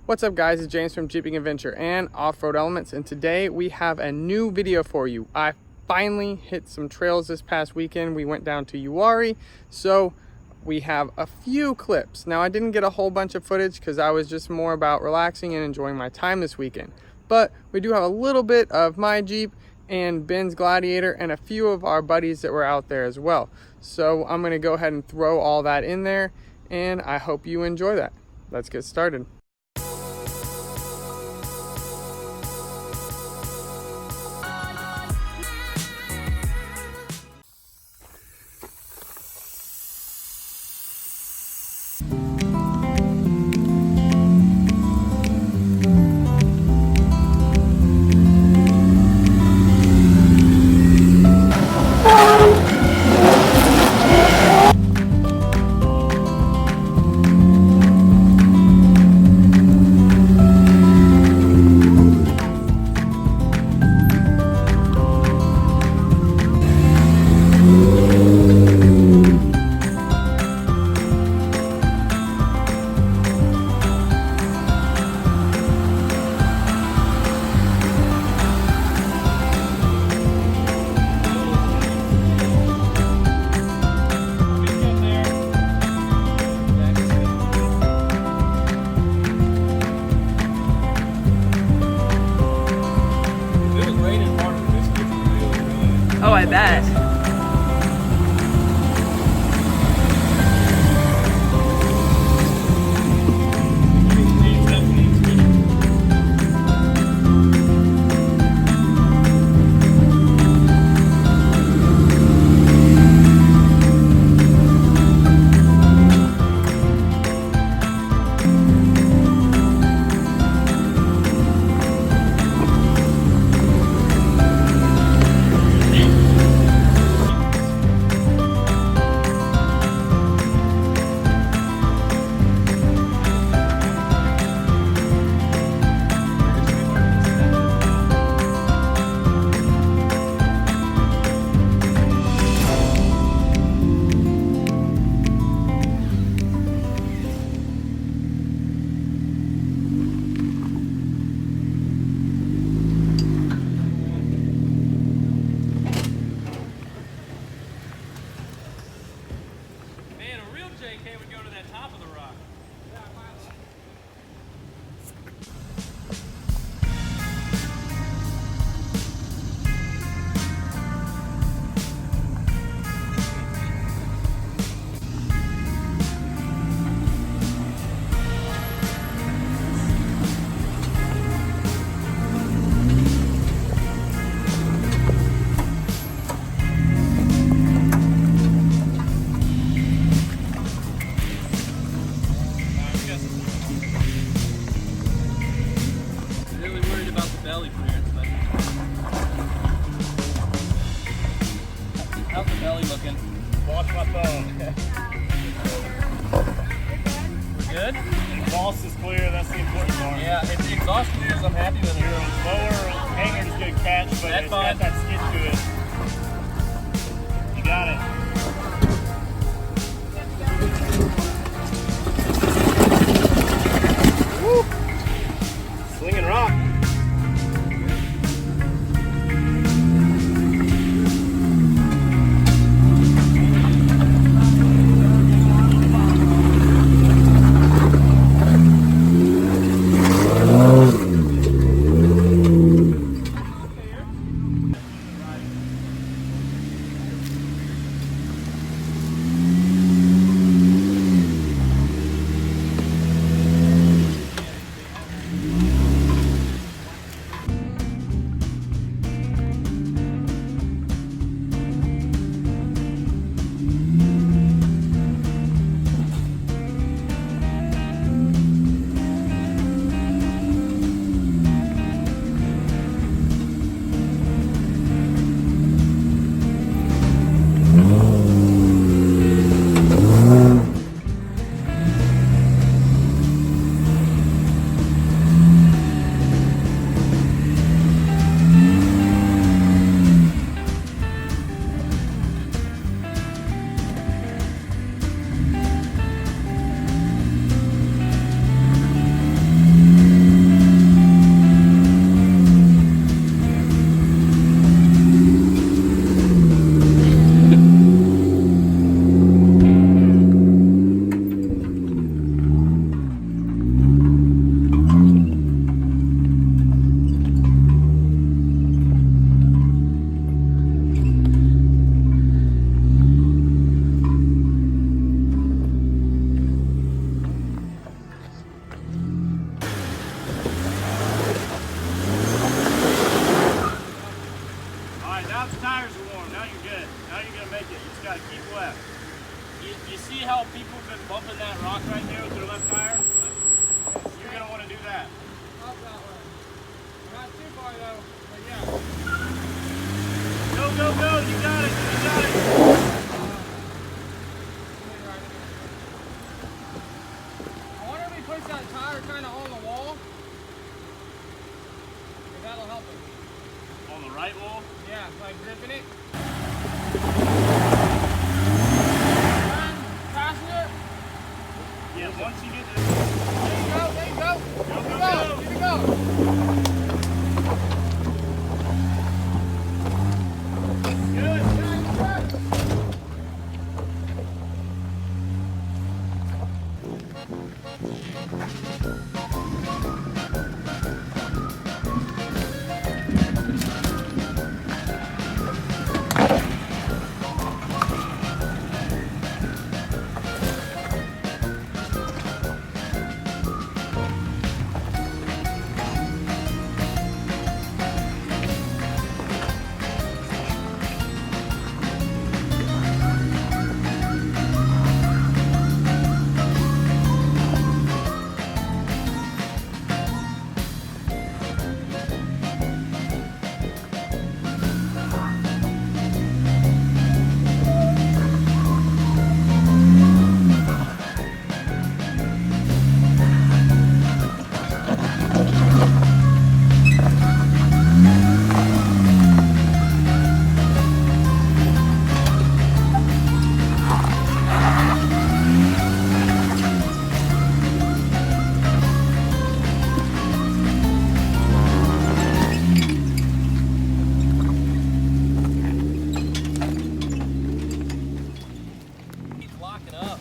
What's up guys, it's James from Jeeping Adventure and Offroad Elements, and today we have a new video for you. I finally hit some trails this past weekend. We went down to Uwharrie, so we have a few clips. Now I didn't get a whole bunch of footage because I was just more about relaxing and enjoying my time this weekend. But we do have a little bit of my Jeep and Ben's Gladiator and a few of our buddies that were out there as well. So I'm gonna go ahead and throw all that in there, and I hope you enjoy that. Let's get started. Oh, I bet. How's the belly looking? Watch my phone. We're good? Exhaust is clear, that's the important part. Yeah, if the exhaust clears, I'm happy with Your it. lower hanger's gonna catch, but That's it's fine. got that skid to it. You got it. Woo! Slinging rock. see how people have been bumping that rock right there with their left tire? You're gonna want to do that. Up that way. Not too far though, but yeah. Go, go, go! You got it! You got it! I wonder if he puts that tire kind of on the wall. If that'll help him. On the right wall? Yeah, like gripping it. Passenger. Yeah, once you get this. There you go, there you go. Go, Keep go, it go. going, keep it going. Good. He's locking up.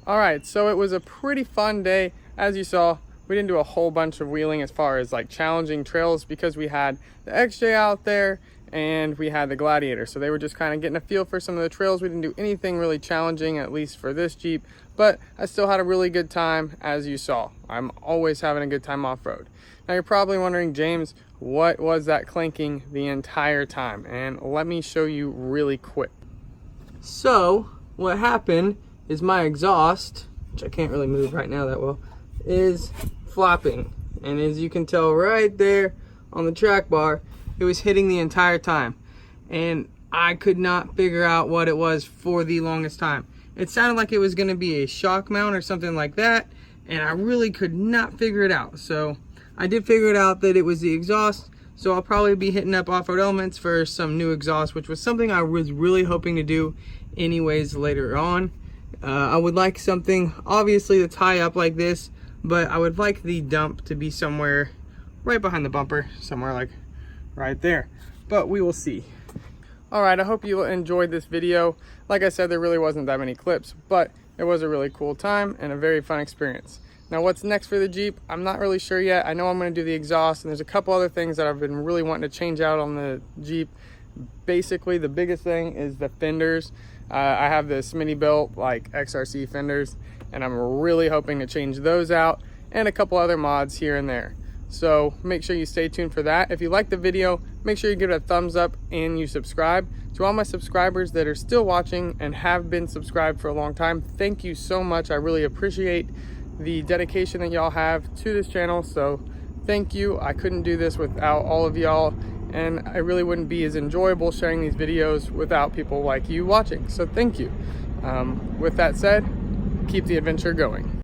All right, so it was a pretty fun day. As you saw, we didn't do a whole bunch of wheeling as far as like challenging trails because we had the XJ out there and we had the Gladiator. So they were just kind of getting a feel for some of the trails. We didn't do anything really challenging, at least for this Jeep, but I still had a really good time, as you saw. I'm always having a good time off-road. Now you're probably wondering, James, what was that clanking the entire time? And let me show you really quick. So what happened is my exhaust, which I can't really move right now that well, is flopping. And as you can tell right there on the track bar, it was hitting the entire time. And I could not figure out what it was for the longest time. It sounded like it was gonna be a shock mount or something like that, and I really could not figure it out. So I did figure it out that it was the exhaust, so I'll probably be hitting up Offroad Elements for some new exhaust, which was something I was really hoping to do anyways later on. I would like something obviously to tie up like this, but I would like the dump to be somewhere right behind the bumper, somewhere like right there, but we will see. All right, I hope you enjoyed this video. Like I said, there really wasn't that many clips, but it was a really cool time and a very fun experience. Now what's next for the Jeep, I'm not really sure yet. I know I'm going to do the exhaust, and there's a couple other things that I've been really wanting to change out on the Jeep. Basically the biggest thing is the fenders. I have the Smittybilt like XRC fenders, and I'm really hoping to change those out, and a couple other mods here and there. So make sure you stay tuned for that. If you like the video, make sure you give it a thumbs up and you subscribe. To all my subscribers that are still watching and have been subscribed for a long time, thank you so much. I really appreciate the dedication that y'all have to this channel, so thank you. I couldn't do this without all of y'all, and I really wouldn't be as enjoyable sharing these videos without people like you watching. So thank you. With that said, keep the adventure going.